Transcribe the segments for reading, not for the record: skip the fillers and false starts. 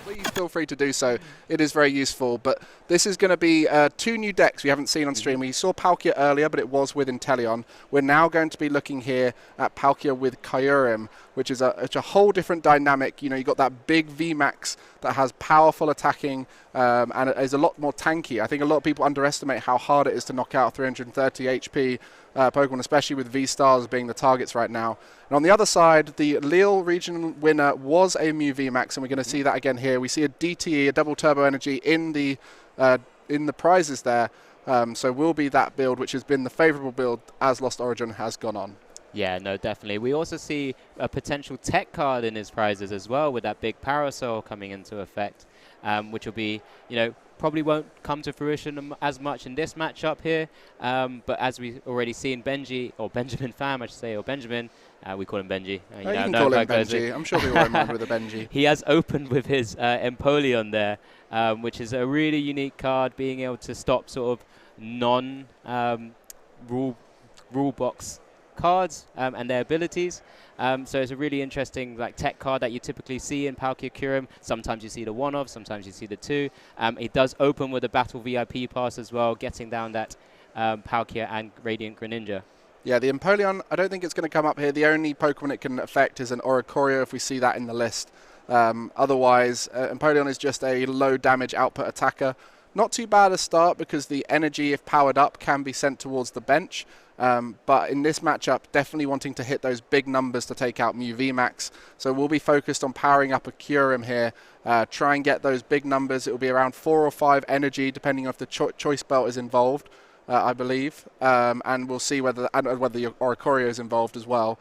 Please feel free to do so. It is very useful. But this is going to be 2 new decks we haven't seen on stream. We saw Palkia earlier, but it was with Inteleon. We're now going to be looking here at Palkia with Kyurem, which is a whole different dynamic. You know, you've got that big VMax that has powerful attacking and is a lot more tanky. I think a lot of people underestimate how hard it is to knock out 330 HP Pokemon, especially with VStars being the targets right now. And on the other side, the Lille regional winner was a Mew VMax, and we're going to see that again here. We see a DTE, a double turbo energy in the prizes there. So will be that build, which has been the favourable build as Lost Origin has gone on. Yeah, no, definitely. We also see a potential tech card in his prizes as well, with that big Parasol coming into effect, which will be, you know, probably won't come to fruition as much in this matchup here. But as we've already seen, Benji, or Benjamin Pham, I should say, or Benjamin, we call him Benji. You can call him Benji. I'm sure we won't mind with a Benji. He has opened with his Empoleon there, which is a really unique card, being able to stop sort of non-rule box cards and their abilities. So it's a really interesting tech card that you typically see in Palkia Kyurem. Sometimes you see the 1-of, sometimes you see the 2. It does open with a Battle VIP pass as well, getting down that Palkia and Radiant Greninja. Yeah, the Empoleon, I don't think it's going to come up here. The only Pokemon it can affect is an Oricorio if we see that in the list. Otherwise, Empoleon is just a low damage output attacker. Not too bad a start because the energy, if powered up, can be sent towards the bench. But in this matchup, definitely wanting to hit those big numbers to take out Mew VMax. So we'll be focused on powering up a Kyurem here. Try and get those big numbers. It will be around 4 or 5 energy, depending on if the choice belt is involved, I believe. And we'll see whether the Oricorio is involved as well.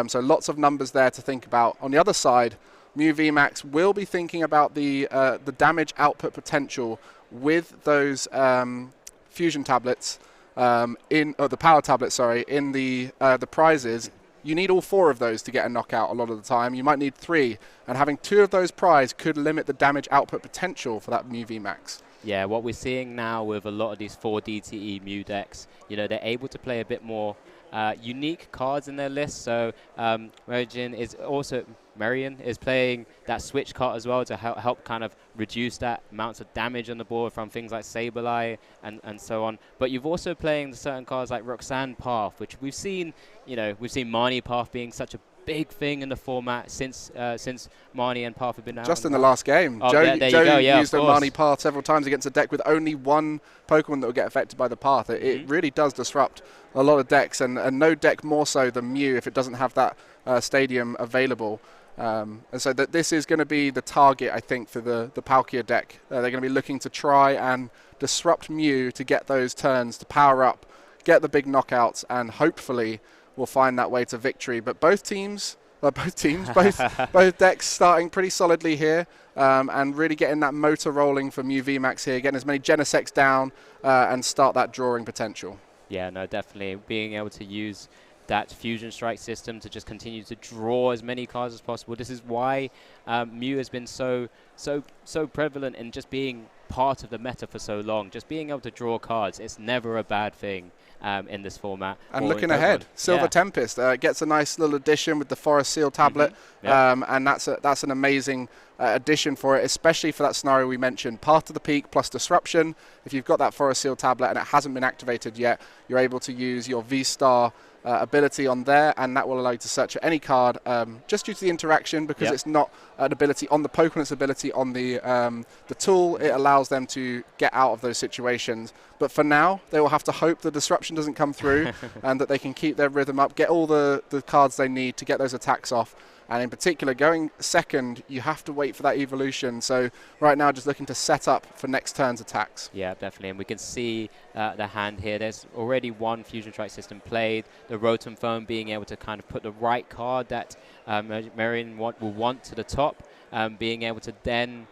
So lots of numbers there to think about. On the other side, Mew VMax will be thinking about the damage output potential with those fusion tablets. The power tablet, sorry, in the prizes. You need all 4 of those to get a knockout a lot of the time. You might need 3, and having 2 of those prized could limit the damage output potential for that Mew VMax. Yeah, what we're seeing now with a lot of these 4 DTE Mew decks, you know, they're able to play a bit more unique cards in their list. So Merijin is playing that switch card as well to help kind of reduce that amount of damage on the board from things like Sableye and so on. But you've also playing certain cards like Roxanne Path, which we've seen, you know, we've seen Marnie Path being such a big thing in the format since Marnie and Path have been out. Just in the last game. Oh, Joe used the Marnie Path several times against a deck with only 1 Pokemon that will get affected by the Path. It really does disrupt a lot of decks, and no deck more so than Mew if it doesn't have that stadium available. And so this is going to be the target, I think, for the Palkia deck. They're going to be looking to try and disrupt Mew to get those turns, to power up, get the big knockouts, and hopefully we'll find that way to victory. But both decks starting pretty solidly here, and really getting that motor rolling for Mew VMax here, getting as many Genesects down and start that drawing potential. Yeah, no, definitely. Being able to use that Fusion Strike system to just continue to draw as many cards as possible. This is why Mew has been so prevalent in just being part of the meta for so long. Just being able to draw cards, it's never a bad thing in this format. And looking ahead, Silver Tempest gets a nice little addition with the Forest Seal tablet, and that's an amazing addition for it, especially for that scenario we mentioned, Path to the Peak plus Disruption. If you've got that Forest Seal tablet and it hasn't been activated yet, you're able to use your VStar ability on there, and that will allow you to search for any card just due to the interaction, because it's not an ability on the Pokemon's ability on the tool. It allows them to get out of those situations. But for now, they will have to hope the disruption doesn't come through and that they can keep their rhythm up, get all the cards they need to get those attacks off. And in particular, going second, you have to wait for that evolution. So right now, just looking to set up for next turn's attacks. Yeah, definitely. And we can see the hand here. There's already 1 Fusion Strike system played. The Rotom Foam being able to kind of put the right card that Merijin will want to the top, being able to then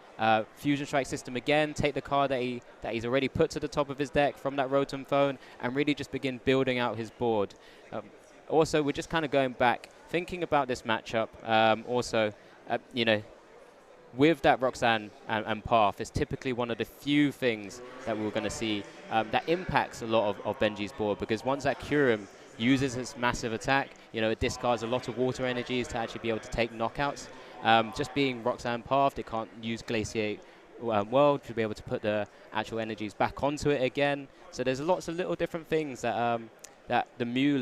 Fusion Strike system again, take the card that he's already put to the top of his deck from that Rotom Phone, and really just begin building out his board. Also, we're just kind of going back, thinking about this matchup. You know, with that Roxanne and Path, it's typically one of the few things that we're going to see that impacts a lot of Benji's board, because once that Kyurem uses its massive attack. It discards a lot of water energies to actually be able to take knockouts. Just being Roxanne Pathed, it can't use Glaciate World to be able to put the actual energies back onto it again. So there's lots of little different things that that the Mew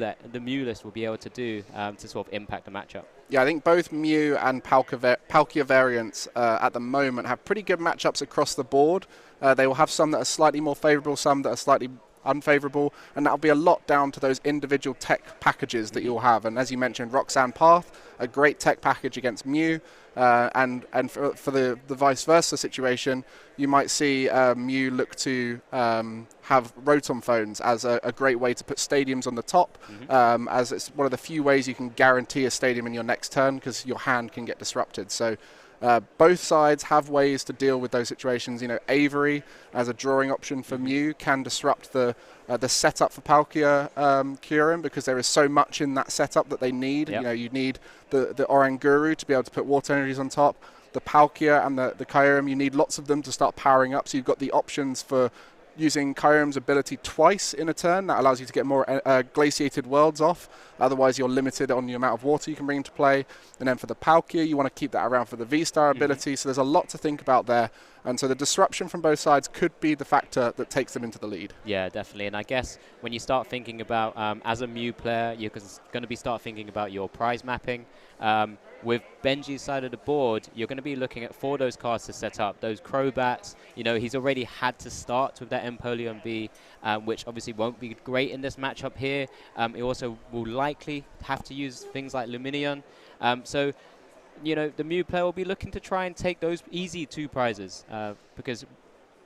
list will be able to do to sort of impact the matchup. Yeah, I think both Mew and Palkia variants at the moment have pretty good matchups across the board. They will have some that are slightly more favorable, some that are slightly unfavorable, and that'll be a lot down to those individual tech packages that you'll have. And as you mentioned, Roxanne Pathed, a great tech package against Mew, and for the vice versa situation, you might see Mew look to have Rotom phones as a great way to put stadiums on the top, as it's one of the few ways you can guarantee a stadium in your next turn because your hand can get disrupted. So both sides have ways to deal with those situations. Avery, as a drawing option for Mew, can disrupt the setup for Palkia Kyurem because there is so much in that setup that they need. Yep. You need the Oranguru to be able to put water energies on top. The Palkia and the Kyurem, you need lots of them to start powering up. So you've got the options for using Kyurem's ability twice in a turn. That allows you to get more glaciated worlds off. Otherwise, you're limited on the amount of water you can bring into play. And then for the Palkia, you want to keep that around for the VStar ability. So there's a lot to think about there. And so the disruption from both sides could be the factor that takes them into the lead. Yeah, definitely. And I guess when you start thinking about, as a Mew player, you're going to be start thinking about your prize mapping. With Benji's side of the board, you're going to be looking at for those cards to set up. Those Crobats, he's already had to start with that Empoleon V, which obviously won't be great in this matchup here. He also will likely have to use things like Luminion. So, the Mew player will be looking to try and take those easy 2 prizes because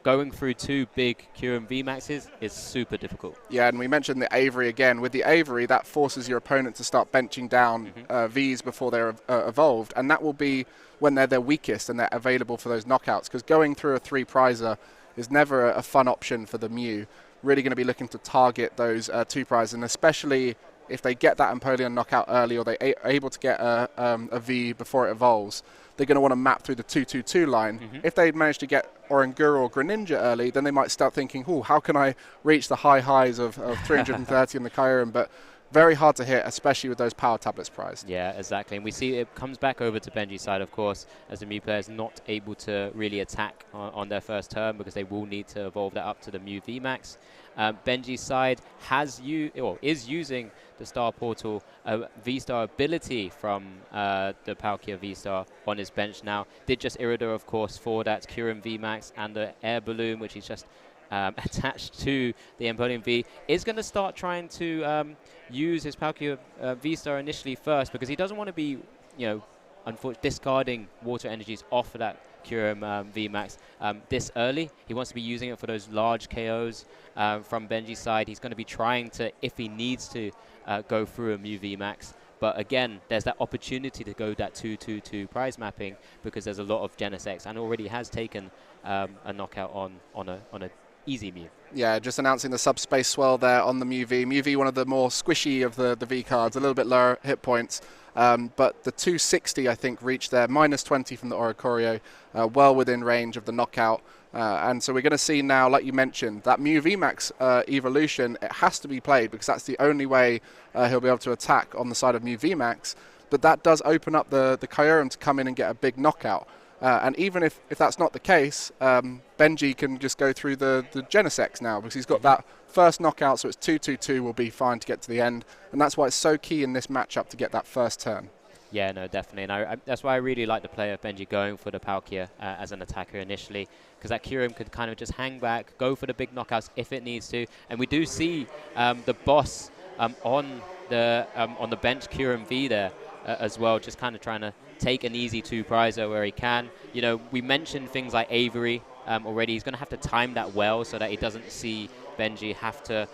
going through 2 big Kyurem VMaxes is super difficult. Yeah, and we mentioned the Avery again. With the Avery, that forces your opponent to start benching down Vs before they're evolved, and that will be when they're their weakest and they're available for those knockouts, because going through a 3-prizer is never a fun option for the Mew. Really going to be looking to target those 2 prizes, and especially if they get that Empoleon knockout early or they're able to get a V before it evolves, they're going to want to map through the 2-2-2 line. If they manage to get Oranguru or Greninja early, then they might start thinking, how can I reach the highs of 330 in the Kyurem? But very hard to hit, especially with those power tablets prized. Yeah, exactly. And we see it comes back over to Benji's side, of course, as the Mew player is not able to really attack on their first turn because they will need to evolve that up to the Mew VMax. Benji's side is using the Star Portal V-Star ability from the Palkia V-Star on his bench now. Did just Iridir, of course, for that Kyurem VMax and the Air Balloon, which is just attached to the Empoleon V, is going to start trying to use his Palkia V-Star initially first because he doesn't want to be, unfortunately discarding water energies off of that Kyurem VMax this early. He wants to be using it for those large KOs from Benji's side. He's going to be trying to, if he needs to, go through a Mew VMax. But again, there's that opportunity to go that 2-2-2 prize mapping because there's a lot of Genesects and already has taken a knockout on a easy Mew. Yeah, just announcing the subspace swell there on the Mew V. Mew V, one of the more squishy of the V cards, a little bit lower hit points. But the 260, I think, reached there, -20 from the Oricorio, well within range of the knockout. And so we're going to see now, like you mentioned, that Mew VMax evolution, it has to be played because that's the only way he'll be able to attack on the side of Mew VMax. But that does open up the Kyurem to come in and get a big knockout. And even if that's not the case, Benji can just go through the Genesects now because he's got that first knockout, so it's 2-2-2 will be fine to get to the end. And that's why it's so key in this matchup to get that first turn. Yeah, no, definitely. And that's why I really like the play of Benji going for the Palkia as an attacker initially, because that Kyurem could kind of just hang back, go for the big knockouts if it needs to. And we do see the boss on the bench, Kyurem V there as well, just kind of trying to take an easy 2-prizer where he can. We mentioned things like Avery already. He's going to have to time that well so that he doesn't see Benji have to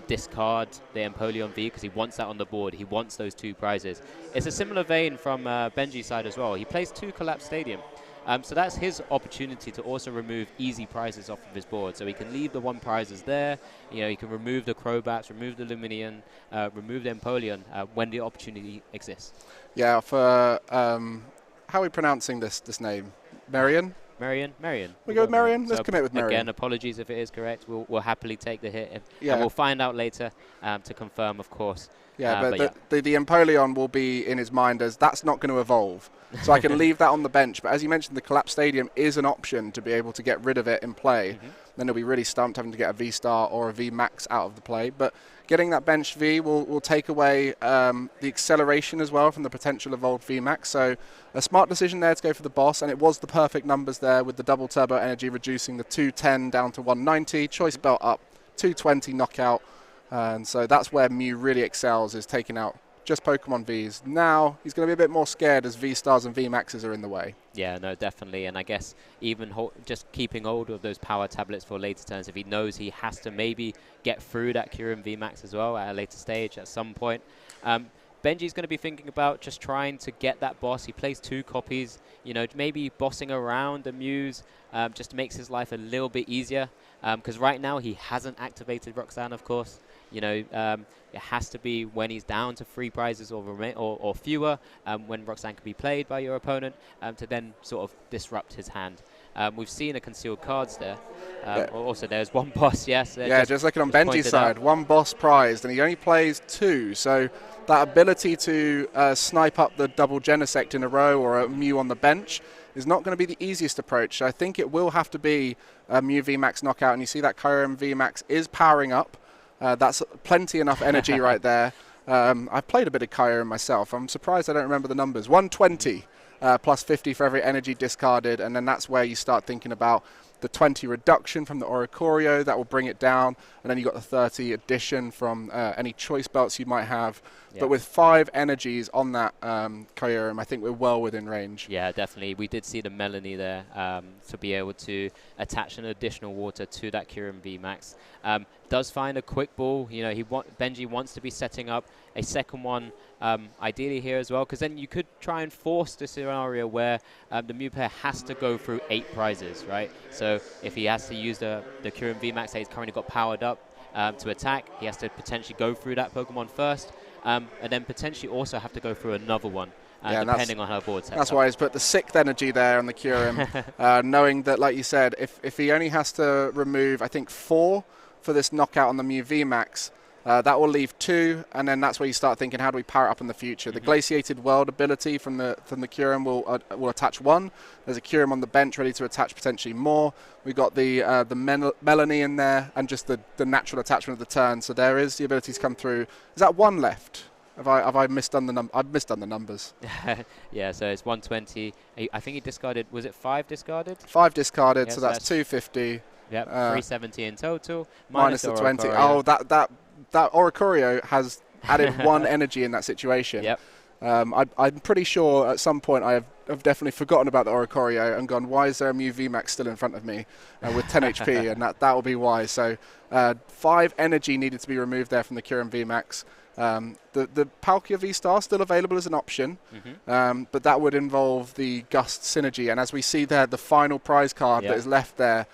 discard the Empoleon V because he wants that on the board. He wants those 2 prizes. It's a similar vein from Benji's side as well. He plays 2 Collapse Stadium. So that's his opportunity to also remove easy prizes off of his board. So he can leave the 1 prizes there. He can remove the Crobats, remove the Luminion, remove the Empoleon when the opportunity exists. Yeah, for how are we pronouncing this name? Merijin? Merijin. We go with Merijin. Let's commit with Merijin. Again, apologies if it is correct. We'll happily take the hit, and yeah. we'll find out later to confirm, of course. Yeah, but the Empoleon will be in his mind as that's not going to evolve. So I can leave that on the bench. But as you mentioned, the Collapse Stadium is an option to be able to get rid of it in play. Then he'll be really stumped having to get a VStar or a VMax out of the play. But getting that bench V will take away the acceleration as well from the potential evolved VMax. So a smart decision there to go for the boss, and it was the perfect numbers there with the double turbo energy reducing the 210 down to 190, choice belt up, 220 knockout. And so that's where Mew really excels, is taking out just Pokemon Vs. Now he's going to be a bit more scared as V-Stars and V-Maxes are in the way. Yeah, no, definitely. And I guess even just keeping hold of those power tablets for later turns, if he knows he has to maybe get through that Kyurem VMax as well at a later stage at some point. Benji's going to be thinking about just trying to get that boss. He plays 2 copies, you know, maybe bossing around the Mews just makes his life a little bit easier. Because right now he hasn't activated Roxanne, of course. You know, it has to be when he's down to 3 prizes or fewer, when Roxanne can be played by your opponent, to then sort of disrupt his hand. We've seen a concealed cards there. Also, there's 1 boss, yes. Yeah, just looking on Benji's side, 1 boss prized, and he only plays 2. So that ability to snipe up the double Genesect in a row or a Mew on the bench is not going to be the easiest approach. I think it will have to be a Mew VMax knockout, and you see that Kyurem VMax is powering up. That's plenty enough energy right there. I've played a bit of Kyurem myself. I'm surprised I don't remember the numbers. 120 plus 50 for every energy discarded, and then that's where you start thinking about the 20 reduction from the Oricorio. That will bring it down, and then you got the 30 addition from any choice belts you might have. Yep. But with 5 energies on that Kyurem, I think we're well within range. Yeah, definitely. We did see the Melanie there to be able to attach an additional water to that Kyurem VMax. Does find a quick ball. You know, Benji wants to be setting up a second one, ideally here as well, because then you could try and force the scenario where the Mew player has to go through 8 prizes, right? So if he has to use the Kyurem VMax that he's currently got powered up to attack, he has to potentially go through that Pokemon first, and then potentially also have to go through another one. Depending on how board setup. That's why he's put the 6th energy there on the Kyurem, knowing that, like you said, if he only has to remove, I think, 4 for this knockout on the Mew VMax, that will leave 2, and then that's where you start thinking, how do we power it up in the future? The Glaciated World ability from the Kyurem will attach 1. There's a Kyurem on the bench ready to attach potentially more. We've got the Melanie in there, and just the natural attachment of the turn. So there is the ability to come through. Is that 1 left? Have I misdone the I've misdone the numbers. Yeah, so it's 120. I think he discarded. Was it 5 discarded? 5 discarded, yeah, so that's 250. Yep, 370 in total. Minus the 20. Oh, that Oricorio has added 1 energy in that situation. Yep. I'm pretty sure at some point I have definitely forgotten about the Oricorio and gone, why is there a Mew VMax still in front of me with 10 HP? And that will be why. So 5 energy needed to be removed there from the Kyurem VMax. The Palkia VStar still available as an option, but that would involve the Gust synergy. And as we see there, the final prize card that is left there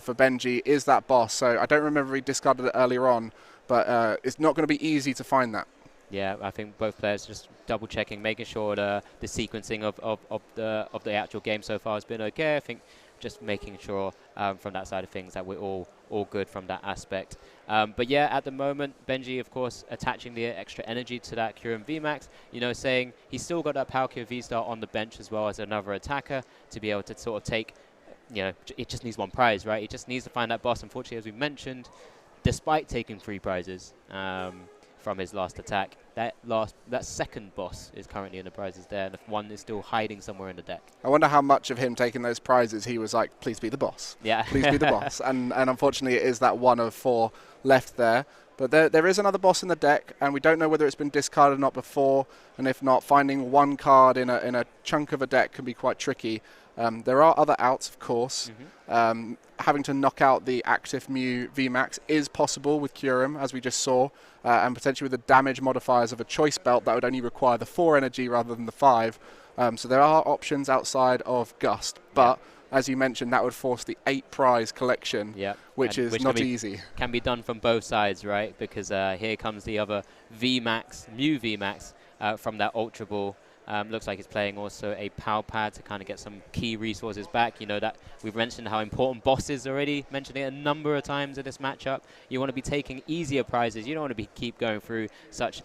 for Benji is that boss. So I don't remember if he discarded it earlier on, but it's not going to be easy to find that. Yeah, I think both players just double checking, making sure the sequencing of the actual game so far has been okay. I think just making sure from that side of things that we're all good from that aspect. But yeah, at the moment, Benji, of course, attaching the extra energy to that Kyurem VMax, you know, saying he's still got that Palkia VStar on the bench as well as another attacker to be able to sort of take, you know, it just needs 1 prize, right? It just needs to find that boss. Unfortunately, as we mentioned, despite taking 3 prizes from his last attack, that second boss is currently in the prizes there, and the 1 is still hiding somewhere in the deck. I wonder how much of him taking those prizes he was like, please be the boss. Yeah. Please be the boss. And unfortunately, it is that 1 of 4 left there. But there is another boss in the deck, and we don't know whether it's been discarded or not before. And if not, finding 1 card in a chunk of a deck can be quite tricky. There are other outs, of course. Having to knock out the active Mew VMax is possible with Kyurem, as we just saw, and potentially with the damage modifiers of a choice belt that would only require the 4 energy rather than the 5. So there are options outside of Gust, but as you mentioned, that would force the 8 prize collection, which is not easy. Can be done from both sides, right? Because here comes the other VMax, Mew VMax, from that Ultra Ball. Looks like he's playing also a power pad to kind of get some key resources back. You know that we've mentioned how important boss is already, mentioned it a number of times in this matchup. You want to be taking easier prizes. You don't want to keep going through such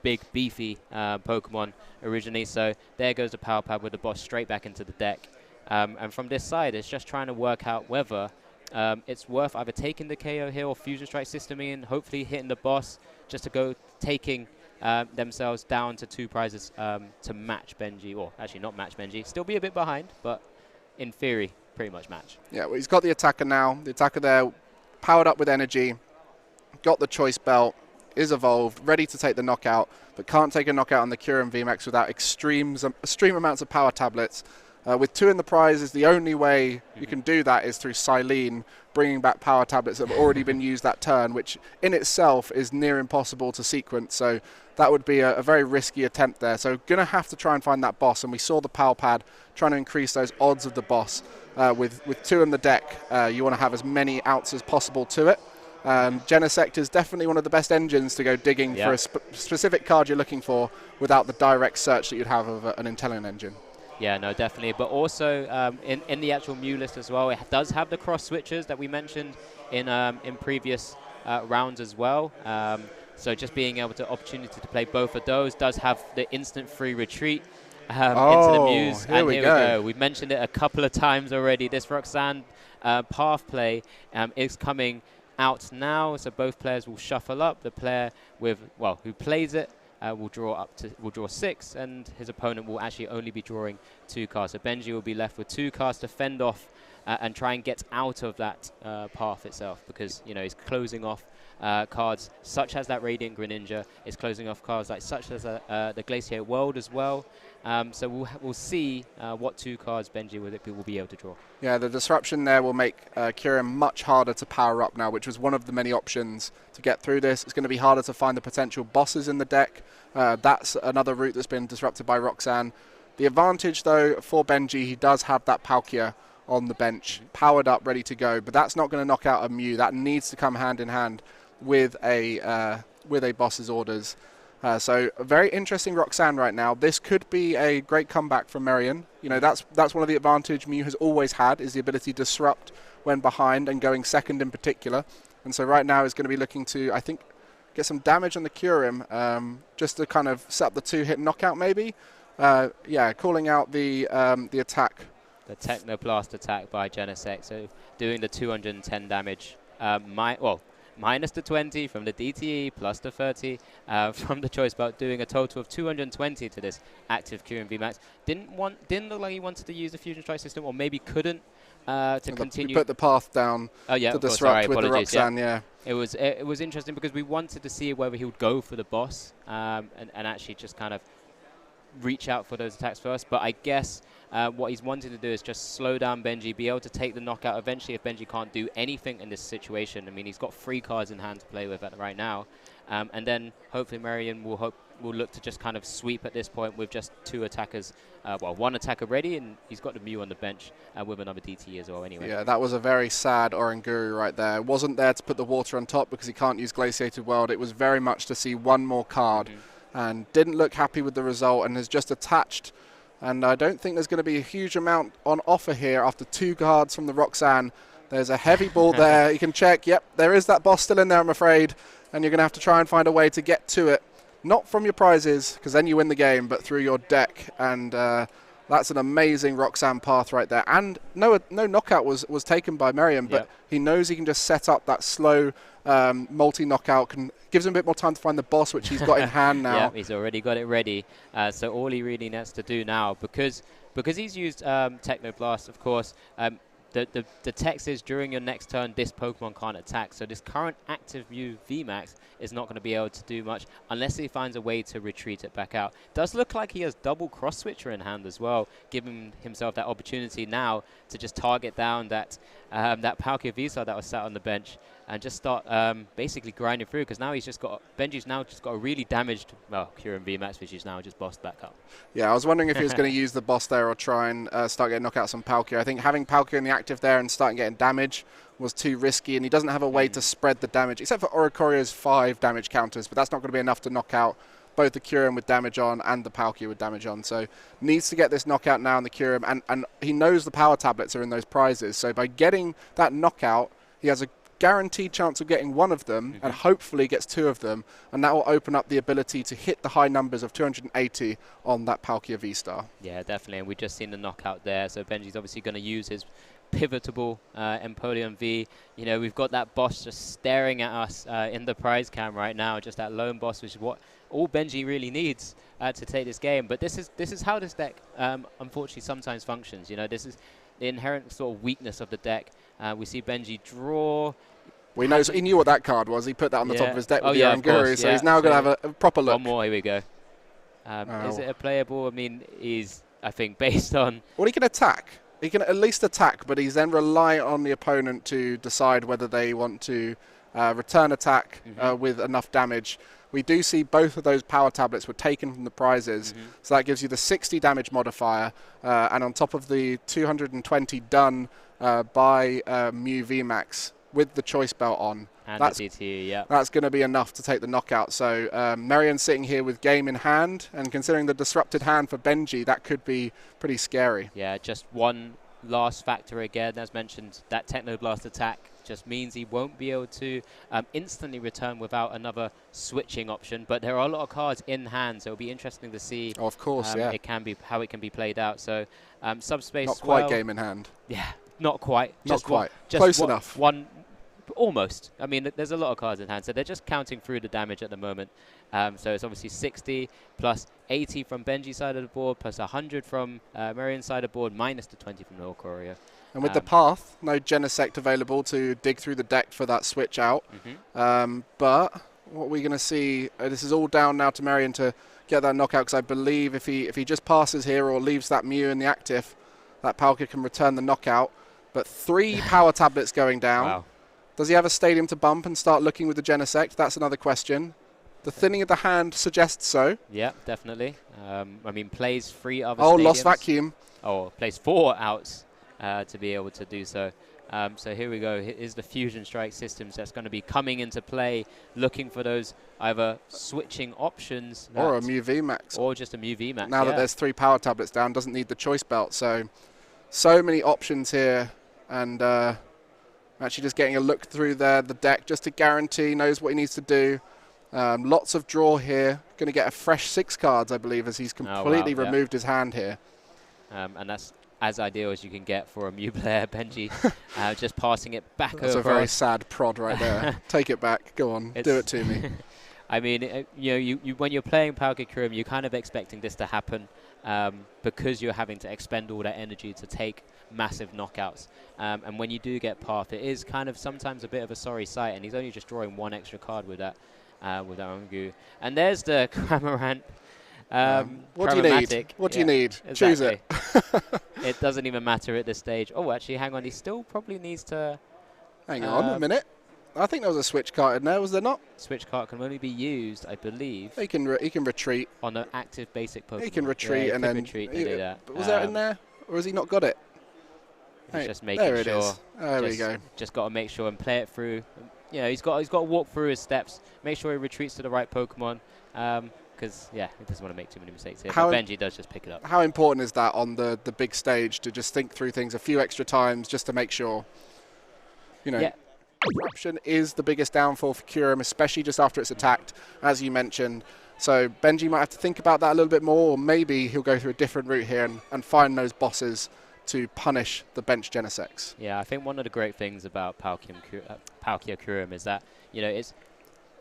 big, beefy Pokemon originally. So there goes the power pad with the boss straight back into the deck. And from this side, it's just trying to work out whether it's worth either taking the KO here or Fusion Strike system in, hopefully hitting the boss just to go taking themselves down to 2 prizes to match Benji, or actually not match Benji, still be a bit behind, but in theory, pretty much match. Yeah, well, he's got the attacker now. The attacker there, powered up with energy, got the choice belt, is evolved, ready to take the knockout, but can't take a knockout on the Kyurem VMax without extreme amounts of power tablets. With 2 in the prizes, the only way you can do that is through Silene, bringing back power tablets that have already been used that turn, which in itself is near impossible to sequence. So that would be a very risky attempt there. So going to have to try and find that boss. And we saw the power pad trying to increase those odds of the boss. With 2 in the deck, you want to have as many outs as possible to it. Genesect is definitely one of the best engines to go digging for a specific card you're looking for without the direct search that you'd have of an Intelligent engine. Yeah, no, definitely. But also in the actual Mew list as well, it does have the cross switches that we mentioned in previous rounds as well. So just being able to opportunity to play both of those, does have the instant free retreat into the Mews. Here we go. We've mentioned it a couple of times already. This Roxanne path play is coming out now, so both players will shuffle up. The player who plays it will draw 6, and his opponent will actually only be drawing 2 cards. So Benji will be left with 2 cards to fend off and try and get out of that path itself, because he's closing off cards such as that Radiant Greninja. It's closing off cards such as the Glaciate World as well. So we'll see what 2 cards Benji will be able to draw. Yeah, the disruption there will make Kyurem much harder to power up now, which was one of the many options to get through this. It's going to be harder to find the potential bosses in the deck. That's another route that's been disrupted by Roxanne. The advantage, though, for Benji, he does have that Palkia on the bench, powered up, ready to go. But that's not going to knock out a Mew. That needs to come hand in hand with a boss's orders. So a very interesting Roxanne right now. This could be a great comeback from Merijin. That's one of the advantage Mew has always had, is the ability to disrupt when behind and going second in particular. And so right now is going to be looking to, I think, get some damage on the Kyurem, just to kind of set up the 2-hit knockout maybe. Calling out the attack. The Technoblast attack by Genesect, so doing the 210 damage. Minus the 20 from the DTE, plus the 30 from the choice belt, doing a total of 220 to this active Kyurem VMax. Didn't look like he wanted to use the Fusion Strike system, or maybe couldn't continue. You put the path down to disrupt with the Roxanne, yeah. It was interesting because we wanted to see whether he would go for the boss and actually just kind of reach out for those attacks first. But I guess what he's wanting to do is just slow down Benji, be able to take the knockout eventually if Benji can't do anything in this situation. I mean, he's got 3 cards in hand to play with right now. And then hopefully Merijin will look to just kind of sweep at this point with just 2 attackers. 1 attacker ready, and he's got the Mew on the bench with another DT as well anyway. Yeah, that was a very sad Oranguru right there. Wasn't there to put the water on top because he can't use Glaciated World. It was very much to see 1 more card. And didn't look happy with the result, and has just attached. And I don't think there's going to be a huge amount on offer here after 2 cards from the Roxanne. There's a heavy ball there. You can check. Yep, there is that boss still in there, I'm afraid. And you're going to have to try and find a way to get to it. Not from your prizes, because then you win the game, but through your deck. And that's an amazing Roxanne path right there. And no knockout was taken by Merijin, but he knows he can just set up that slow multi-knockout. Gives him a bit more time to find the boss, which he's got in hand now. Yeah, he's already got it ready. So all he really needs to do now, because he's used Technoblast, of course, the text is during your next turn, this Pokemon can't attack. So this current active Mew VMax is not going to be able to do much unless he finds a way to retreat it back out. Does look like he has double cross switcher in hand as well, giving himself that opportunity now to just target down that Palkia VStar that was sat on the bench and just start basically grinding through, because now Benji's now just got a really damaged Kyurem VMax, which is now just bossed back up. Yeah, I was wondering if he was going to use the boss there or try and start getting knockouts on Palkia. I think having Palkia in the active there and starting getting damage was too risky, and he doesn't have a way to spread the damage, except for Oricorio's 5 damage counters, but that's not going to be enough to knock out both the Kyurem with damage on and the Palkia with damage on. So needs to get this knockout now on the Kyurem, and he knows the power tablets are in those prizes. So by getting that knockout, he has a guaranteed chance of getting one of them, and hopefully gets two of them, and that will open up the ability to hit the high numbers of 280 on that Palkia VStar. Yeah, definitely, and we've just seen the knockout there, so Benji's obviously going to use his pivotable Empoleon V. You know, we've got that boss just staring at us in the prize cam right now, just that lone boss, which is what all Benji really needs to take this game. But this is how this deck unfortunately sometimes functions. You know, this is the inherent sort of weakness of the deck. We see Benji draw. Well, he knew what that card was. He put that on the top of his deck with the Oranguru, so he's now going to have a proper look. One more, here we go. Is it a playable? I mean, I think, based on... Well, he can attack. He can at least attack, but he's then reliant on the opponent to decide whether they want to return attack with enough damage. We do see both of those power tablets were taken from the prizes, so that gives you the 60 damage modifier, and on top of the 220 done by Mew VMax with the choice belt on. And that's DTE, yeah. That's going to be enough to take the knockout. So Merijin sitting here with game in hand, and considering the disrupted hand for Benji, that could be pretty scary. Yeah, just one last factor again, as mentioned, that Technoblast attack just means he won't be able to instantly return without another switching option. But there are a lot of cards in hand, so it'll be interesting to see. Oh, of course, yeah. How it can be played out. So subspace. Not quite game in hand. Yeah, not quite. Not quite. Close enough. Almost. I mean, there's a lot of cards in hand, so they're just counting through the damage at the moment. So it's obviously 60 plus 80 from Benji's side of the board, plus 100 from Merijin's side of the board, minus the 20 from Lord Courier. And with the path, no Genesect available to dig through the deck for that switch out. But what we're going to see, this is all down now to Merijin to get that knockout, because I believe if he just passes here or leaves that Mew in the active, that Palkia can return the knockout. But 3 power tablets going down. Wow. Does he have a stadium to bump and start looking with the Genesect? That's another question. The thinning of the hand suggests so. Yeah, definitely. I mean, plays 3 other stadiums. Stadiums. Lost vacuum. Oh, plays 4 outs to be able to do so. So here we go. Here's the Fusion Strike systems that's going to be coming into play, looking for those either switching options. Or a Mew VMax. Or just a Mew VMax, Now that there's 3 power tablets down, doesn't need the choice belt. So many options here. And actually just getting a look through the deck just to guarantee, knows what he needs to do. Lots of draw here. Going to get a fresh 6 cards, I believe, as he's completely removed his hand here. And that's as ideal as you can get for a Mew player. Benji just passing it back over. That's a very sad prod right there. Take it back. Go on. Do it to me. I mean, you when you're playing Palkia Kyurem, you're kind of expecting this to happen because you're having to expend all that energy to take massive knockouts. And when you do get Path, it is kind of sometimes a bit of a sorry sight, and he's only just drawing 1 extra card with that Oranguru. And there's the Cramorant. What do you need? What do you need? Exactly. Choose it. It doesn't even matter at this stage. Oh, actually, hang on. He still probably needs to... Hang on a minute. I think there was a switch card in there, was there not? Switch card can only be used, I believe. He can retreat. On an active basic Pokemon. He can retreat and then... retreat and do that. Was that in there? Or has he not got it? He's just making sure. There it is. There we go. Just got to make sure and play it through. You know, he's got to walk through his steps, make sure he retreats to the right Pokemon. Because, he doesn't want to make too many mistakes here. But Benji does just pick it up. How important is that on the big stage to just think through things a few extra times just to make sure, Disruption is the biggest downfall for Kyurem, especially just after it's attacked, as you mentioned. So Benji might have to think about that a little bit more, or maybe he'll go through a different route here and find those bosses to punish the bench Genesects. Yeah, I think one of the great things about Palkia Kyurem is that, it's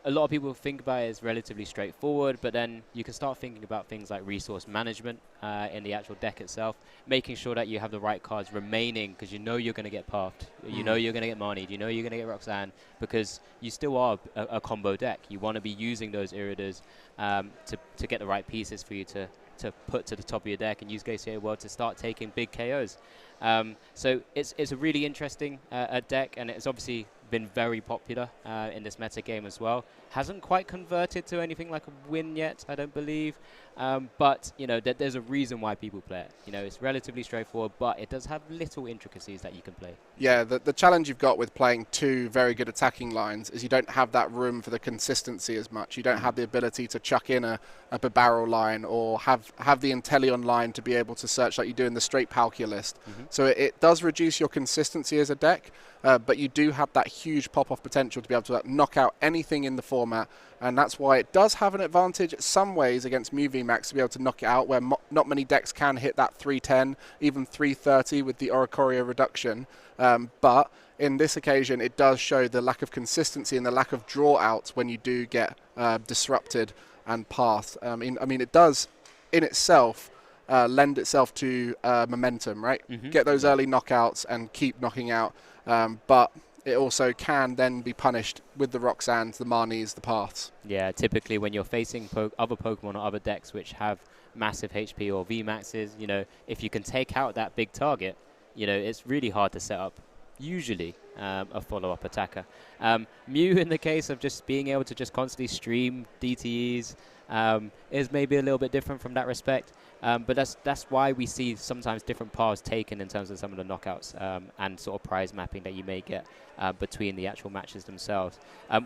a lot of people think about it as relatively straightforward, but then you can start thinking about things like resource management in the actual deck itself, making sure that you have the right cards remaining, because you know you're going to get Pathed, you know you're going to get Marnied, you know you're going to get Roxanne, because you still are a combo deck. You want to be using those Iridas to get the right pieces for you to put to the top of your deck and use Glaciated World to start taking big KOs. So it's a really interesting deck, and it's obviously been very popular in this meta game as well. Hasn't quite converted to anything like a win yet, I don't believe. But, you know, there's a reason why people play it. You know, it's relatively straightforward, but it does have little intricacies that you can play. Yeah, the challenge you've got with playing two very good attacking lines is you don't have that room for the consistency as much. You don't have the ability to chuck in a barrel line or have the Inteleon line to be able to search like you do in the straight Palkia list. So it does reduce your consistency as a deck, but you do have that huge pop-off potential to be able to knock out anything in the format, and that's why it does have an advantage in some ways against Mew VMax to be able to knock it out, where not many decks can hit that 310, even 330 with the Oricorio reduction. But in this occasion, it does show the lack of consistency and the lack of draw outs when you do get disrupted and passed. I mean, it does in itself lend itself to momentum, right? Get those early knockouts and keep knocking out. But it also can then be punished with the Roxannes, the Marnies, the Paths. Yeah, typically when you're facing other Pokemon or other decks which have massive HP or VMAXs, you know, if you can take out that big target, you know, it's really hard to set up, usually, a follow-up attacker. Mew, in the case of just being able to just constantly stream DTEs, is maybe a little bit different from that respect. But that's why we see sometimes different paths taken in terms of some of the knockouts and sort of prize mapping that you may get between the actual matches themselves.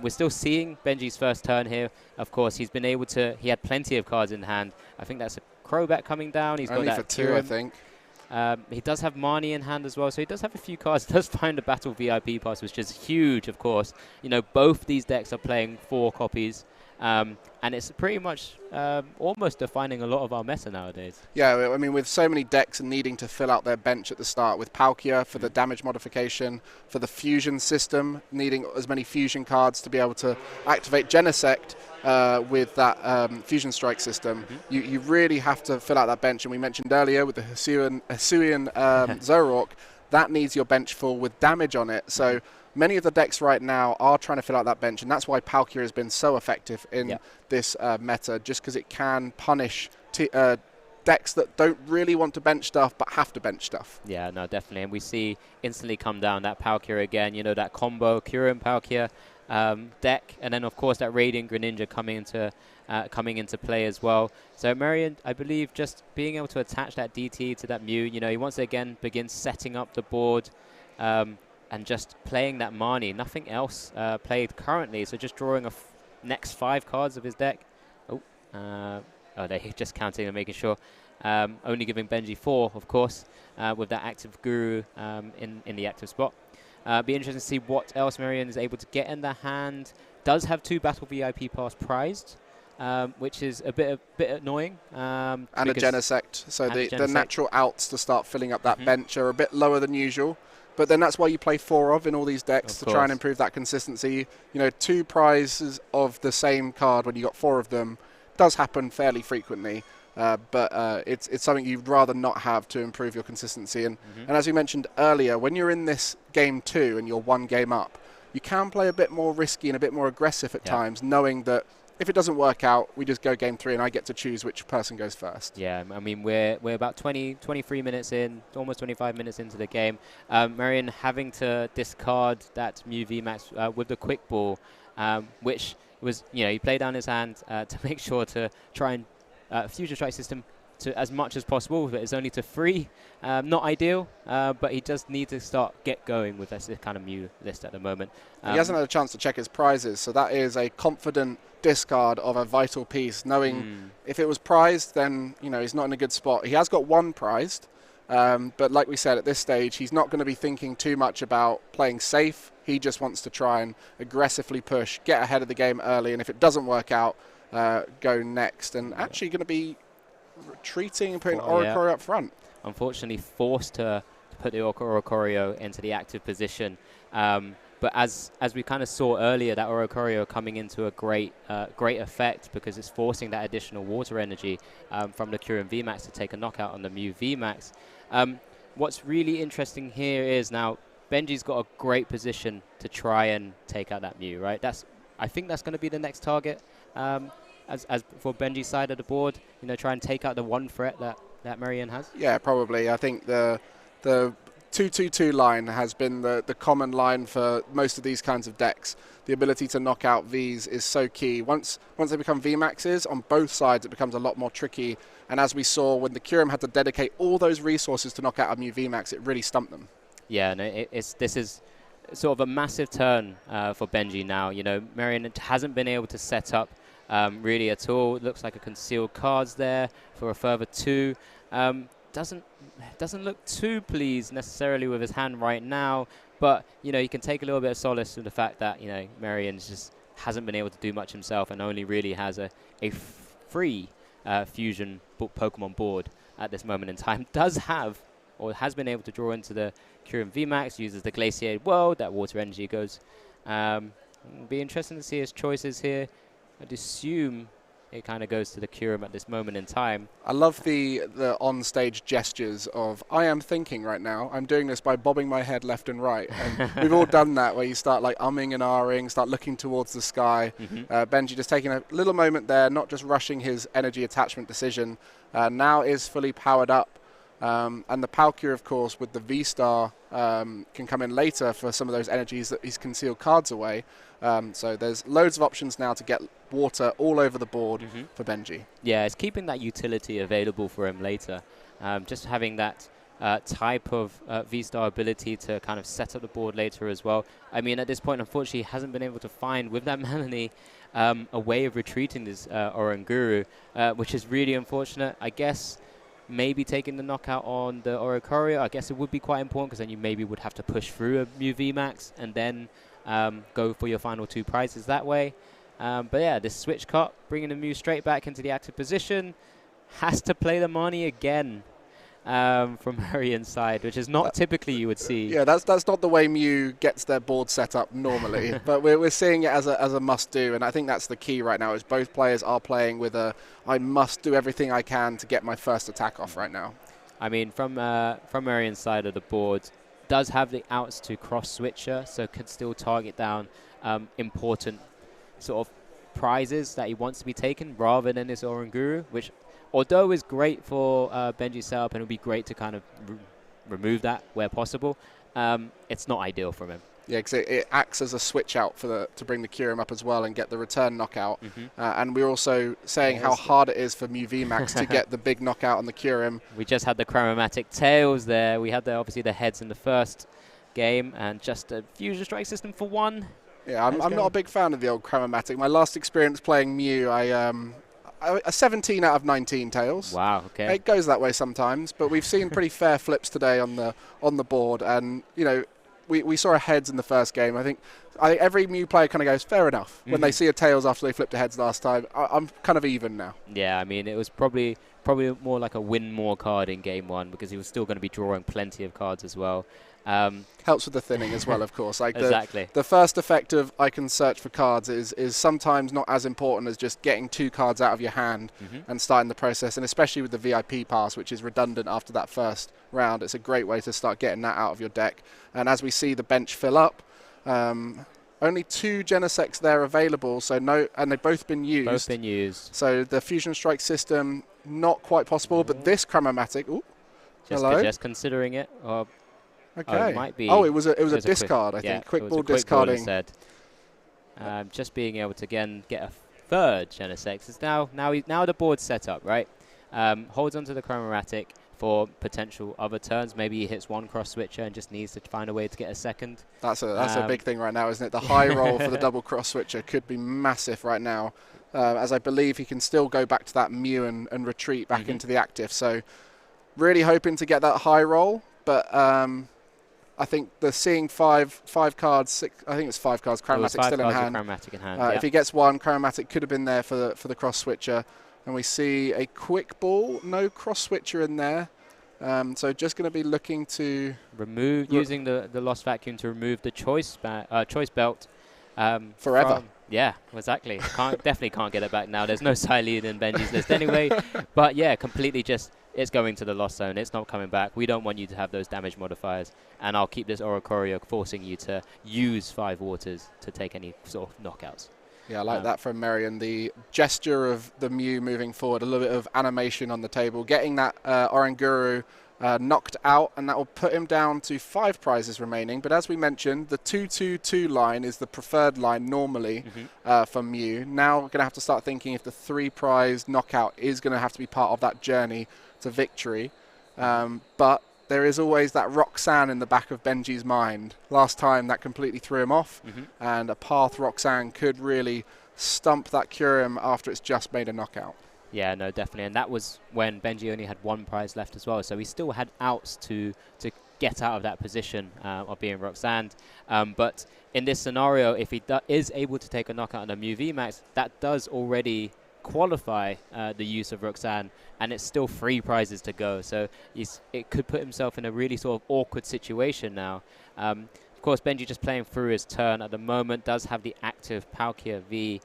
We're still seeing Benji's first turn here. Of course, he's been able to, he had plenty of cards in hand. I think that's a Crobat coming down. He's only got that for two, I think. He does have Marnie in hand as well, so he does have a few cards. He does find a Battle VIP pass, which is huge, of course. You know, both these decks are playing 4 copies, and it's pretty much almost defining a lot of our meta nowadays. Yeah, I mean, with so many decks and needing to fill out their bench at the start, with Palkia for the damage modification, for the fusion system, needing as many fusion cards to be able to activate Genesect with that fusion strike system, you really have to fill out that bench. And we mentioned earlier with the Hisuian Zoroark, that needs your bench full with damage on it. So many of the decks right now are trying to fill out that bench, and that's why Palkia has been so effective in this meta, just because it can punish decks that don't really want to bench stuff but have to bench stuff. Yeah, no, definitely. And we see instantly come down that Palkia again, you know, that combo Kyurem Palkia deck, and then of course that Radiant Greninja coming into play as well. So Merijin, I believe, just being able to attach that DT to that Mew, you know, he once again begins setting up the board and just playing that Marnie. Nothing else played currently, so just drawing next 5 cards of his deck. They're just counting and making sure. Only giving Benji 4, of course, with that active Guru in the active spot. Be interesting to see what else Merijin is able to get in the hand. Does have 2 Battle VIP pass prized, which is a bit annoying. And a Genesect, so the natural outs to start filling up that bench are a bit lower than usual. But then that's why you play 4 of in all these decks to try and improve that consistency. You know, 2 prizes of the same card when you got 4 of them does happen fairly frequently. But it's something you'd rather not have to improve your consistency. And as we mentioned earlier, when you're in this game 2 and you're 1 game up, you can play a bit more risky and a bit more aggressive at times, knowing that if it doesn't work out, we just go game 3 and I get to choose which person goes first. Yeah, I mean, we're about 23 minutes in, almost 25 minutes into the game. Merijin having to discard that Mew VMax with the quick ball, which was, you know, he played down his hand to make sure to try and future strike system to as much as possible, but it's only to 3. Not ideal, but he just needs to get going with this kind of Mew list at the moment. He hasn't had a chance to check his prizes, so that is a confident discard of a vital piece, knowing if it was prized, then, you know, he's not in a good spot. He has got 1 prized, but like we said, at this stage, he's not going to be thinking too much about playing safe. He just wants to try and aggressively push, get ahead of the game early, and if it doesn't work out, go next. And actually going to be retreating and putting Oricorio up front. Unfortunately forced to put the Oricorio into the active position. But as we kind of saw earlier, that Oricorio coming into a great effect because it's forcing that additional water energy from the Kyurem VMax to take a knockout on the Mew VMax. What's really interesting here is now Benji's got a great position to try and take out that Mew, right? I think that's going to be the next target. As for Benji's side of the board, you know, try and take out the 1 threat that Merijin has? Yeah, probably. I think the 2-2-2 line has been the common line for most of these kinds of decks. the ability to knock out Vs is so key. Once they become VMAXs, on both sides it becomes a lot more tricky. And as we saw, when the Kyurem had to dedicate all those resources to knock out a Mew VMAX, it really stumped them. Yeah, no, this is sort of a massive turn for Benji now. You know, Merijin hasn't been able to set up really at all. It looks like a concealed cards there for a further 2. Doesn't look too pleased necessarily with his hand right now, but you know, you can take a little bit of solace in the fact that, you know, Merijin just hasn't been able to do much himself and only really has a free fusion Pokemon board at this moment in time. Does have, or has been able to draw into the Kyurem VMAX, uses the Glaciated World, that water energy goes. It'll be interesting to see his choices here. I'd assume it kind of goes to the Kyurem at this moment in time. I love the on-stage gestures of, I am thinking right now. I'm doing this by bobbing my head left and right. And we've all done that, where you start like umming and ahhing, start looking towards the sky. Benji just taking a little moment there, not just rushing his energy attachment decision. Now is fully powered up. And the Palkia, of course, with the VStar, can come in later for some of those energies that he's concealed cards away. So there's loads of options now to get water all over the board for Benji. Yeah, it's keeping that utility available for him later. Just having that type of VStar ability to kind of set up the board later as well. I mean, at this point, unfortunately, he hasn't been able to find, with that Melanie, a way of retreating this Oranguru, which is really unfortunate. I guess maybe taking the knockout on the Oricorio, I guess it would be quite important, because then you maybe would have to push through a Mew VMAX and then go for your final 2 prizes that way. But yeah, this switch cut, bringing the Mew straight back into the active position, has to play the money again from Merijin's side, which is not typically you would see. Yeah, that's not the way Mew gets their board set up normally, but we're seeing it as a must-do, and I think that's the key right now, is both players are playing with a, I must do everything I can to get my first attack off right now. I mean, from Merijin's side of the board, does have the outs to cross-switcher, so could still target down important sort of prizes that he wants to be taken rather than this Oranguru, which, although is great for Benji's setup, and it would be great to kind of remove that where possible, it's not ideal from him. Yeah, because it acts as a switch out to bring the Kyurem up as well and get the return knockout. And we're also saying how hard it is for Mew VMAX to get the big knockout on the Kyurem. We just had the chromatic tails there. We had obviously the heads in the first game, and just a fusion strike system for 1. Yeah, I'm not a big fan of the old chromatic. My last experience playing Mew, a 17 out of 19 tails. Wow, okay. It goes that way sometimes, but we've seen pretty fair flips today on the board, and you know, we saw a heads in the first game. I think every Mew player kind of goes, fair enough, when they see a tails after they flipped a heads last time. I'm kind of even now. Yeah, I mean, it was probably more like a win more card in game 1, because he was still going to be drawing plenty of cards as well. Helps with the thinning as well, of course. Like exactly. The first effect of I can search for cards is sometimes not as important as just getting 2 cards out of your hand and starting the process, and especially with the VIP pass, which is redundant after that first round. It's a great way to start getting that out of your deck. And as we see the bench fill up, only 2 Genesects there available, so no, and they've both been used. Both been used. So the Fusion Strike system, not quite possible, but this chromatic, just considering it. Okay. Oh, it might be. Oh, it was a discard, I think. Quick ball discarding. Just being able to again get a 3rd Genesect. It's now the board's set up, right? Holds onto the chromatic for potential other turns. Maybe he hits 1 cross switcher and just needs to find a way to get a 2nd. That's a big thing right now, isn't it? The high roll for the double cross switcher could be massive right now, as I believe he can still go back to that Mew and retreat back into the active. So really hoping to get that high roll, but I think the seeing 5 cards, I think it's 5 cards, chromatic still in hand. If he gets 1, chromatic could have been there for the cross switcher. And we see a quick ball, no cross switcher in there. So just going to be looking to remove, using the lost vacuum to remove the choice belt. Forever. Yeah, exactly. Definitely can't get it back now. There's no Silene in Benji's list anyway. But yeah, completely just, it's going to the lost zone. It's not coming back. We don't want you to have those damage modifiers. And I'll keep this Oricorio forcing you to use 5 waters to take any sort of knockouts. Yeah, I like that from Merijin. The gesture of the Mew moving forward, a little bit of animation on the table, getting that Oranguru knocked out, and that will put him down to 5 prizes remaining. But as we mentioned, the 2-2-2 line is the preferred line normally for Mew. Now we're going to have to start thinking if the 3 prize knockout is going to have to be part of that journey to victory. But there is always that Roxanne in the back of Benji's mind. Last time that completely threw him off, and a Path Roxanne could really stump that Kyurem after it's just made a knockout. Yeah, no, definitely. And that was when Benji only had 1 prize left as well. So he still had outs to get out of that position of being Roxanne. But in this scenario, if he is able to take a knockout on a Mew VMax, that does already qualify the use of Roxanne, and it's still 3 prizes to go. So it could put himself in a really sort of awkward situation now. Of course, Benji just playing through his turn at the moment, does have the active Palkia V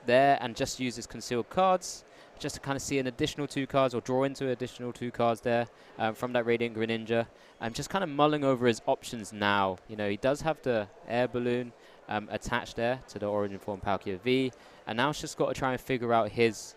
there, and just uses concealed cards just to kind of see an additional 2 cards or draw into additional 2 cards there from that Radiant Greninja. I'm just kind of mulling over his options now. You know, he does have the air balloon attached there to the Origin Form Palkia V, and now he's just got to try and figure out his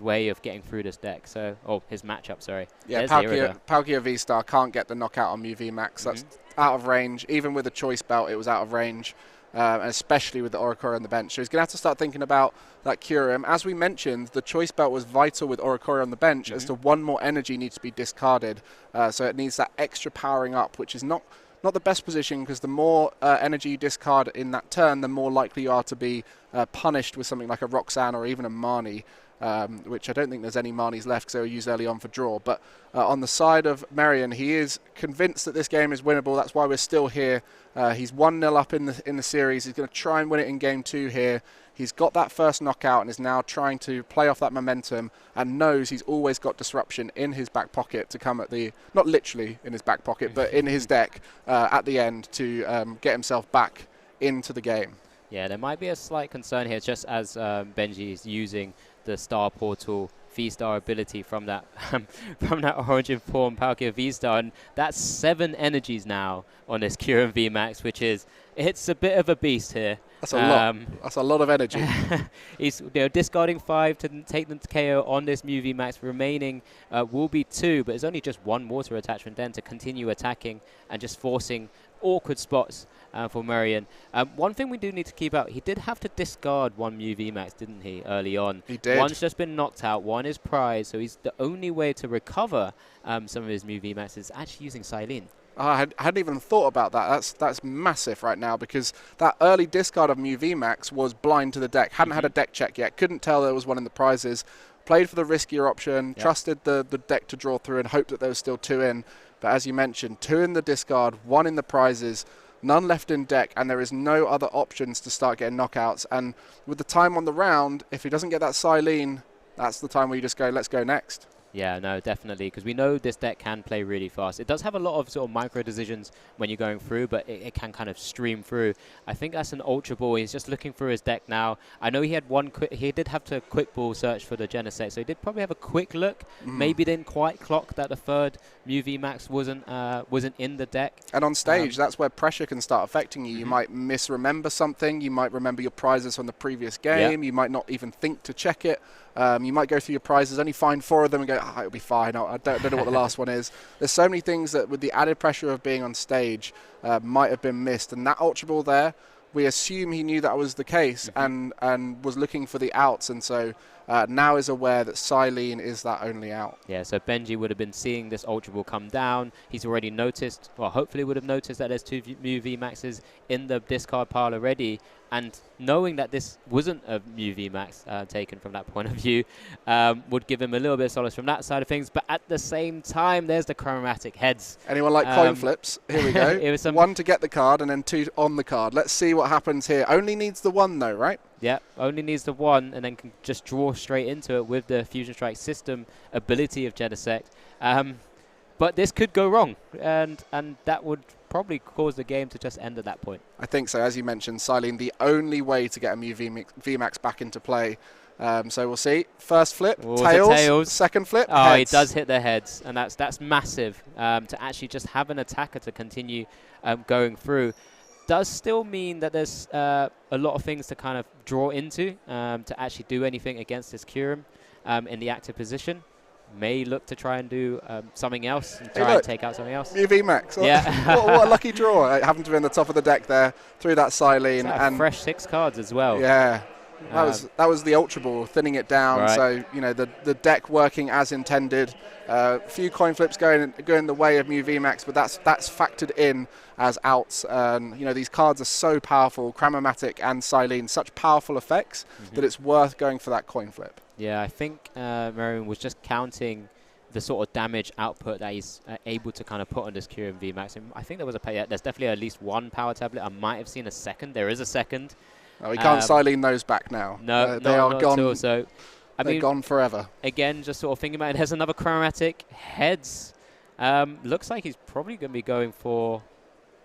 way of getting through this deck. So, his matchup, sorry. Yeah, Palkia VStar can't get the knockout on Mew VMax. That's out of range. Even with the choice belt, it was out of range. Especially with the Oricora on the bench. So he's going to have to start thinking about that Kyurem. As we mentioned, the choice belt was vital with Oricora on the bench as to 1 more energy needs to be discarded. So it needs that extra powering up, which is not the best position, because the more energy you discard in that turn, the more likely you are to be punished with something like a Roxanne or even a Marnie. Which I don't think there's any Marnies left because they were used early on for draw. But on the side of Merijin, he is convinced that this game is winnable. That's why we're still here. He's 1-0 up in the series. He's going to try and win it in game 2 here. He's got that first knockout and is now trying to play off that momentum, and knows he's always got disruption in his back pocket to come at the, not literally in his back pocket, but in his deck at the end to get himself back into the game. Yeah, there might be a slight concern here, just as Benji is using the Star Portal VStar ability from that from that Origin Form Palkia VStar, and that's 7 energies now on this Kyurem VMax, which is, it's a bit of a beast here. That's a lot. That's a lot of energy. He's discarding 5 to take them to KO on this Mew VMax. Remaining will be 2, but there's only just 1 water attachment then to continue attacking and just forcing awkward spots for Merijin. One thing we do need to keep out, he did have to discard 1 Mew VMax, didn't he, early on? He did. One's just been knocked out, 1 is prize, so he's the only way to recover some of his Mew VMax is actually using Silene. I hadn't even thought about that. That's massive right now, because that early discard of Mew VMax was blind to the deck. Hadn't had a deck check yet. Couldn't tell there was 1 in the prizes. Played for the riskier option, trusted the deck to draw through and hoped that there was still 2 in. But as you mentioned, 2 in the discard, 1 in the prizes, none left in deck, and there is no other options to start getting knockouts. And with the time on the round, if he doesn't get that Silene, that's the time where you just go, let's go next. Yeah, no, definitely, because we know this deck can play really fast. It does have a lot of sort of micro decisions when you're going through, but it can kind of stream through. I think that's an Ultra Ball. He's just looking through his deck now. I know he had he did have to quick ball search for the Genesect, so he did probably have a quick look. Maybe didn't quite clock that the 3rd Mew VMax wasn't in the deck. And on stage, that's where pressure can start affecting you. You might misremember something. You might remember your prizes from the previous game. You might not even think to check it. You might go through your prizes, only find 4 of them and go, it'll be fine. I don't know what the last one is. There's so many things that with the added pressure of being on stage might have been missed. And that Ultra Ball there, we assume he knew that was the case and was looking for the outs. And so now is aware that Silene is that only out. Yeah, so Benji would have been seeing this Ultra Ball come down. He's already noticed, well, hopefully would have noticed that there's 2 Mew VMaxes in the discard pile already. And knowing that this wasn't a Mew VMax taken from that point of view would give him a little bit of solace from that side of things. But at the same time, there's the chromatic heads. Anyone like coin flips? Here we go. It was 1 to get the card and then 2 on the card. Let's see what happens here. Only needs the 1 though, right? Yeah, only needs the 1 and then can just draw straight into it with the Fusion Strike system ability of Genesect. But this could go wrong, and that would probably cause the game to just end at that point. I think so. As you mentioned, Silene, the only way to get a Mew VMax back into play. So we'll see. First flip, tails. Second flip, heads. He does hit the heads, and that's massive to actually just have an attacker to continue going through. Does still mean that there's a lot of things to kind of draw into to actually do anything against this Kyurem in the active position. may look to try and do something else and try and take out something else. Mew VMax. Yeah. what a lucky draw. It happened to be on the top of the deck there, through that Silene. And fresh 6 cards as well. Yeah. That was the Ultra Ball, thinning it down. Right. So, you know, the deck working as intended. A few coin flips going the way of Mew VMax, but that's factored in as outs. You know, these cards are so powerful, Cramomatic and Silene, such powerful effects that it's worth going for that coin flip. Yeah, I think Merijin was just counting the sort of damage output that he's able to kind of put on this Kyurem VMax. And I think there was there's definitely at least one power tablet. I might have seen a second. There is a second. Oh, we can't Silene those back now. No, they are gone. At all. So, they're gone forever. Again, just sort of thinking about it, there's another Chromatic. Heads. Looks like he's probably going to be going for...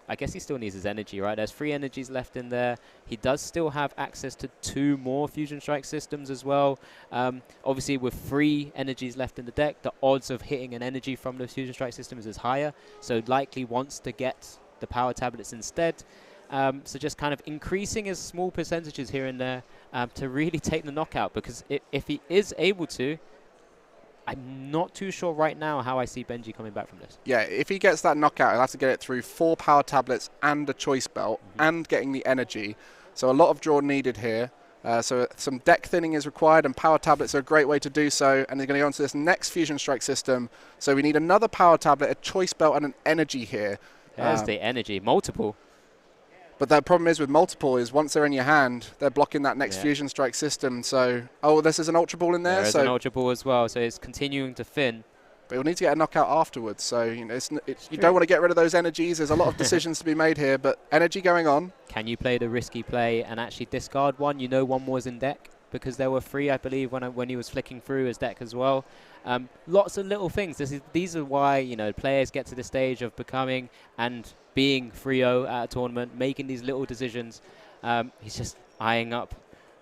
I guess he still needs his energy, right? There's 3 energies left in there. He does still have access to 2 more Fusion Strike systems as well. Obviously, with 3 energies left in the deck, the odds of hitting an energy from the Fusion Strike systems is higher. So likely wants to get the power tablets instead. So just kind of increasing his small percentages here and there to really take the knockout. Because if he is able to, I'm not too sure right now how I see Benji coming back from this. Yeah, if he gets that knockout, he'll have to get it through 4 power tablets and a choice belt and getting the energy. So a lot of draw needed here. So some deck thinning is required, and power tablets are a great way to do so. And they're going to go into this next Fusion Strike system. So we need another power tablet, a choice belt, and an energy here. There's the energy, multiple. But the problem is with multiple is once they're in your hand, they're blocking that next Fusion Strike system. So, this is an Ultra Ball in there. There's an Ultra Ball as well, so it's continuing to thin. But you'll need to get a knockout afterwards. So, you know, you don't want to get rid of those energies. There's a lot of decisions to be made here, but energy going on. Can you play the risky play and actually discard one? You know one was in deck because there were 3, I believe, when he was flicking through his deck as well. Lots of little things. These are why, you know, players get to the stage of becoming and being 3-0 at a tournament, making these little decisions. He's just eyeing up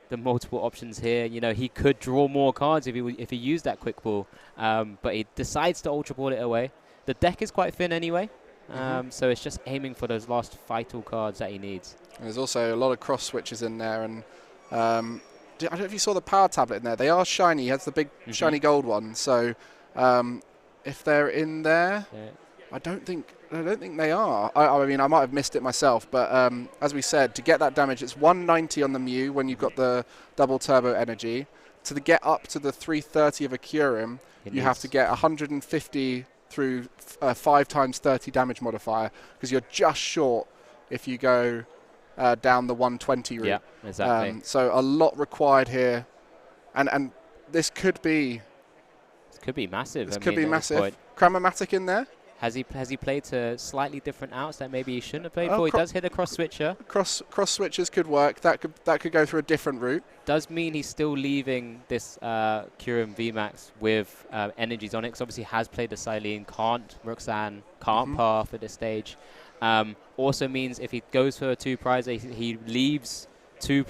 the multiple options here. You know, he could draw more cards if he used that quick ball, but he decides to Ultra Ball it away. The deck is quite thin anyway, so it's just aiming for those last vital cards that he needs. There's also a lot of cross switches in there, and I don't know if you saw the power tablet in there. They are shiny. He has the big shiny gold one. So if they're in there, I don't think they are. I mean, I might have missed it myself, but as we said, to get that damage, it's 190 on the Mew when you've got the double turbo energy. To get up to the 330 of a Kyurem, you have to get 150 through 5 times 30 damage modifier, because you're just short if you go down the 120 route. Yeah, exactly. So a lot required here, and this could be... This could be massive. This could be massive. Cramomatic in there. Has he played to slightly different outs that maybe he shouldn't have played for? He does hit a cross switcher. Cross switchers could work. That could go through a different route. Does mean he's still leaving this Kyurem VMax with energies on it, because obviously has played the Silene, can't Roxanne, can't Path at this stage. Also means if he goes for a 2 prize, he leaves 3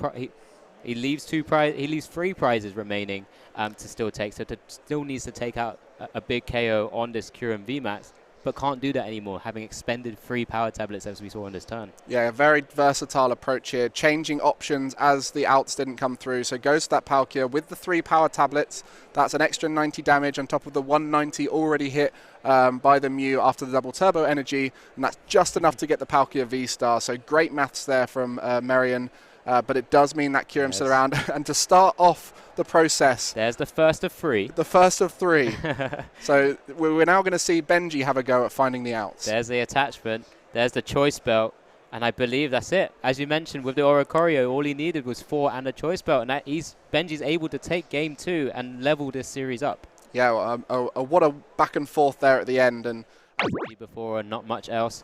prizes remaining to still take. So still needs to take out a big KO on this Kyurem VMax, but can't do that anymore, having expended 3 power tablets as we saw on this turn. Yeah, a very versatile approach here, changing options as the outs didn't come through. So goes to that Palkia with the 3 power tablets. That's an extra 90 damage on top of the 190 already hit by the Mew after the double turbo energy, and that's just enough to get the Palkia VStar. So great maths there from Merijin. But it does mean that Kyurem's still around. And to start off the process... There's the first of 3. The first of 3. So we're now going to see Benji have a go at finding the outs. There's the attachment. There's the choice belt. And I believe that's it. As you mentioned, with the Oricorio, all he needed was 4 and a choice belt. And Benji's able to take game 2 and level this series up. Yeah, what a back and forth there at the end. And before and not much else.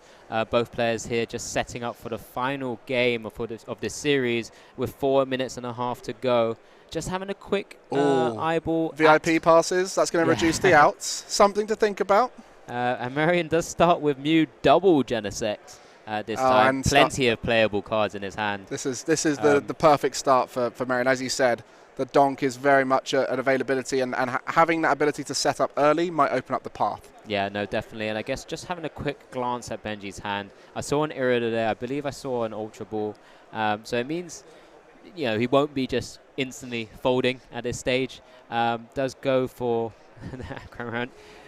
Both players here just setting up for the final game of this series with 4 minutes and a half to go. Just having a quick eyeball. VIP passes, that's going to reduce the outs. Something to think about. And Merijin does start with Mew double Genesect this time. Plenty of playable cards in his hand. This is the perfect start for Merijin. As you said, the donk is very much an availability, and having that ability to set up early might open up the path. Yeah, no, definitely. And I guess just having a quick glance at Benji's hand, I saw an Irida there. I believe I saw an Ultra Ball. So it means you know, he won't be just instantly folding at this stage. Does go for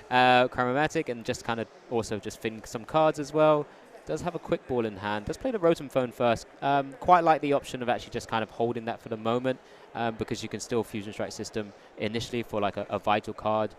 Chromatic and just kind of also just fin some cards as well. Does have a quick ball in hand. Does play the Rotom Phone first. Quite like the option of actually just kind of holding that for the moment, because you can still Fusion Strike System initially for like a vital card.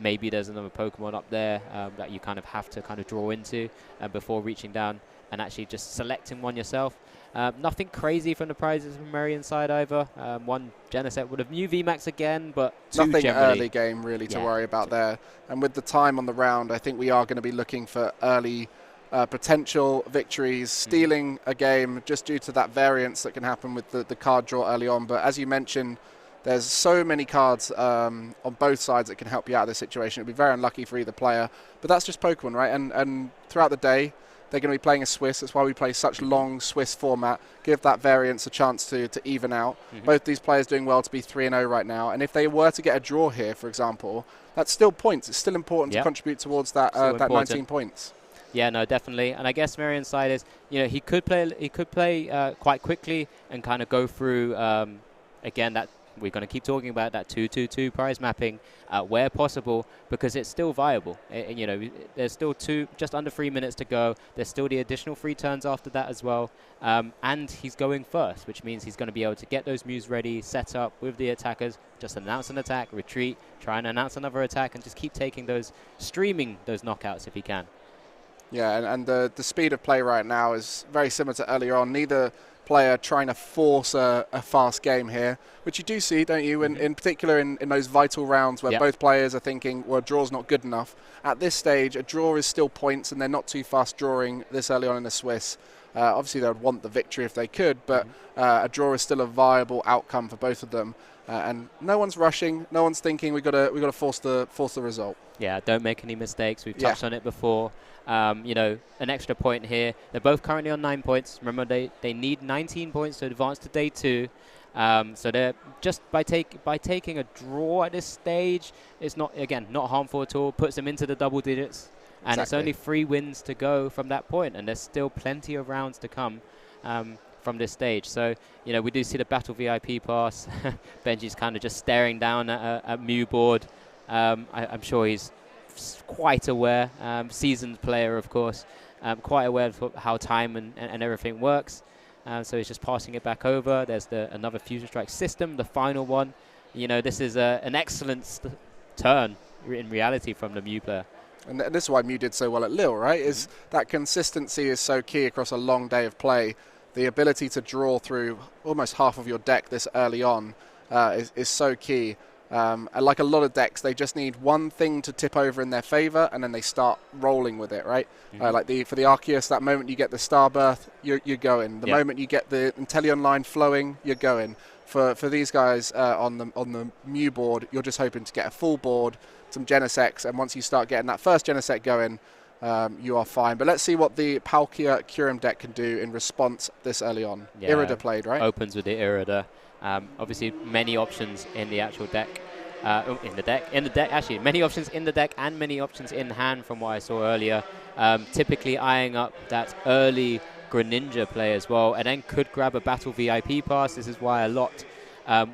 Maybe there's another Pokemon up there that you kind of have to kind of draw into before reaching down and actually just selecting one yourself. Nothing crazy from the prizes from Merijin side either. One Genesect would have Mew VMax again, but nothing generally early game really to worry about there. And with the time on the round, I think we are going to be looking for early potential victories, stealing a game just due to that variance that can happen with the card draw early on. But as you mentioned, there's so many cards on both sides that can help you out of this situation. It'd be very unlucky for either player, but that's just Pokemon, right? And throughout the day, they're going to be playing a Swiss. That's why we play such long Swiss format. Give that variance a chance to even out. Both these players doing well to be 3-0 right now. And if they were to get a draw here, for example, that's still points. It's still important to contribute towards that that 19 points. Yeah, no, definitely. And I guess Merijin's side is, you know, he could play quite quickly and kind of go through again that we're going to keep talking about that 2-2-2 prize mapping where possible, because it's still viable. You know, there's still just under 3 minutes to go. There's still the additional 3 turns after that as well. And he's going first, which means he's going to be able to get those Mews ready, set up with the attackers, just announce an attack, retreat, try and announce another attack, and just keep taking those, streaming those knockouts if he can. Yeah, and the speed of play right now is very similar to earlier on. Neither player trying to force a fast game here, which you do see, don't you, in particular in those vital rounds where both players are thinking, well, a draw's not good enough. At this stage, a draw is still points, and they're not too fast drawing this early on in the Swiss. Obviously, they would want the victory if they could, but a draw is still a viable outcome for both of them. And no one's rushing, no one's thinking we got to force the result. Yeah, don't make any mistakes. We've touched on it before. You know, an extra point here. They're both currently on 9 points. Remember, they need 19 points to advance to day 2. So they're just by taking a draw at this stage, it's not harmful at all. Puts them into the double digits, and it's only 3 wins to go from that point, and there's still plenty of rounds to come from this stage. So, you know, we do see the Battle VIP pass. Benji's kind of just staring down at a Mew board. I'm sure he's quite aware, seasoned player, of course, quite aware of how time and everything works. So he's just passing it back over. There's another Fusion Strike System, the final one. You know, this is an excellent turn in reality from the Mew player. And this is why Mew did so well at Lille, right? Is that consistency is so key across a long day of play. The ability to draw through almost half of your deck this early on is so key. And like a lot of decks, they just need one thing to tip over in their favor, and then they start rolling with it, right? Like for the Arceus, that moment you get the Starbirth, you're going. The moment you get the Inteleon line flowing, you're going. For these guys on the Mew board, you're just hoping to get a full board, some Genesects, and once you start getting that first Genesect going, you are fine. But let's see what the Palkia Kyurem deck can do in response this early on. Yeah. Irida played, right? Opens with the Irida. Obviously, many options in the actual deck. Actually, many options in the deck and many options in hand from what I saw earlier. Typically eyeing up that early Greninja play as well, and then could grab a Battle VIP pass. This is why a lot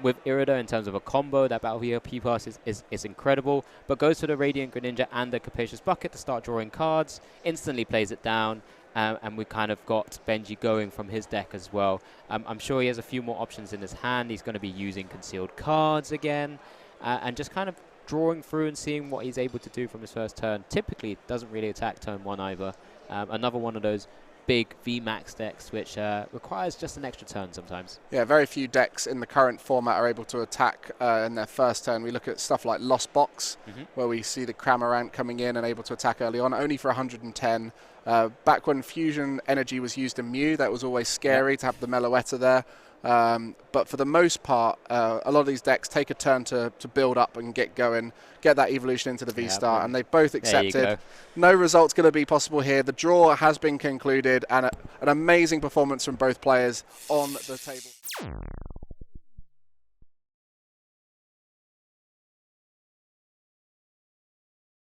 with Irida in terms of a combo, that Battle VIP pass is incredible, but goes to the Radiant Greninja and the Capacious Bucket to start drawing cards, instantly plays it down. And we kind of got Benji going from his deck as well. I'm sure he has a few more options in his hand. He's going to be using concealed cards again, and just kind of drawing through and seeing what he's able to do from his first turn. Typically doesn't really attack turn 1 either. Another one of those big VMax decks which requires just an extra turn sometimes. Yeah, very few decks in the current format are able to attack in their first turn. We look at stuff like Lost Box, where we see the Cramorant coming in and able to attack early on, only for 110. Back when Fusion Energy was used in Mew, that was always scary to have the Meloetta there. But for the most part, a lot of these decks take a turn to build up and get going, get that evolution into the VStar, and they've both accepted. No result's going to be possible here. The draw has been concluded, and an amazing performance from both players on the table.